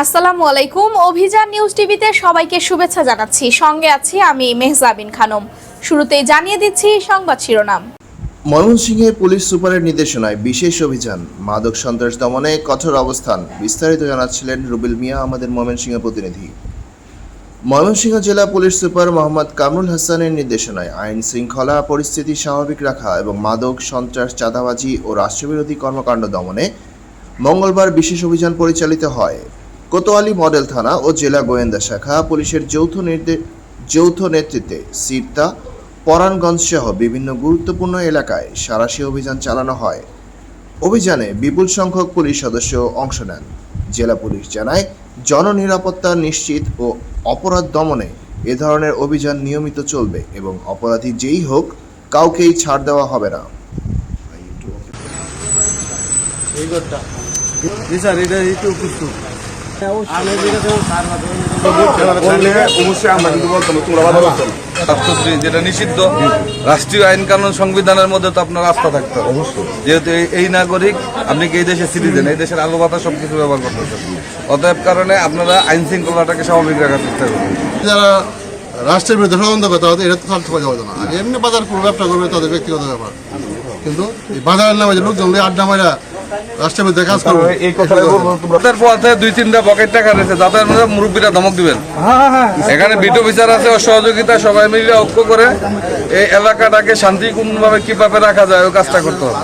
আসসালামু আলাইকুম। অভিযান নিউজ টিভিতে সবাইকে শুভেচ্ছা জানাচ্ছি। সঙ্গে আছি আমি মেহজাবিন খানম। শুরুতেই জানিয়ে দিচ্ছি সংবাদ শিরোনাম। ময়মনসিংহে পুলিশ সুপারের নির্দেশনায় বিশেষ অভিযান, মাদক সন্ত্রাস দমনে কঠোর অবস্থান। বিস্তারিত জানাচ্ছিলেন রুবেল মিয়া, আমাদের ময়মনসিংহ প্রতিনিধি। ময়মনসিংহ জেলা পুলিশ সুপার মোহাম্মদ কামরুল হাসানের নির্দেশনায় আইন শৃঙ্খলা পরিস্থিতি স্বাভাবিক রাখা এবং মাদক সন্ত্রাস, চাঁদাবাজি ও রাষ্ট্রবিরোধী কর্মকাণ্ড দমনে মঙ্গলবার বিশেষ অভিযান পরিচালিত হয়। কোতোয়ালি মডেল থানা ও জেলা গোয়েন্দা শাখা পুলিশের যৌথ নেতৃত্বে সিরতা, পরাণগঞ্জ সহ বিভিন্ন গুরুত্বপূর্ণ এলাকায় সাঁড়াশি অভিযান চালানো হয়। অভিযানে বিপুল সংখ্যক পুলিশ সদস্য অংশ নেন। জেলা পুলিশ জানায়, জননিরাপত্তা নিশ্চিত ও অপরাধ দমনে এ ধরনের অভিযান নিয়মিত চলবে এবং অপরাধী যেই হোক কাউকেই ছাড় দেওয়া হবে না। যেটা নিষিদ্ধ রাষ্ট্রীয় আইন কানুন সংবিধানের মধ্যে তো আপনার আস্থা থাকতে হবে। যেহেতু এই নাগরিক, আপনি কি এই দেশের সিটিজেন, এই দেশের আলো বাতাস সবকিছু ব্যবহার করতেছেন, অতএব কারণে আপনারা আইন শৃঙ্খলাটাকে স্বাভাবিক রাখার চেষ্টা করবেন। যারা রাষ্ট্রের বিরুদ্ধে ষড়যন্ত্র করতে হবে এটা তো চালতে পারবে না। আর এমনি বাজার পুরো ব্যবসা করবে তাদের ব্যক্তিগত ব্যাপার, কিন্তু এই বাজারের নামে যে লোকজন আড্ডা মারা রাষ্ট্রের বিরুদ্ধে কাজ করবে, ওদের পথে 2-3টা পকেট টাকা রয়েছে, যাতে আপনারা মুরব্বীরা ধমক দিবেন। এখানে বিট অফিসার আছে, ওর সহযোগিতা সবাই মিলে ঐক্য করে এই এলাকাটাকে শান্তিপূর্ণভাবে কিভাবে রাখা যায় ওই কাজটা করতে হবে।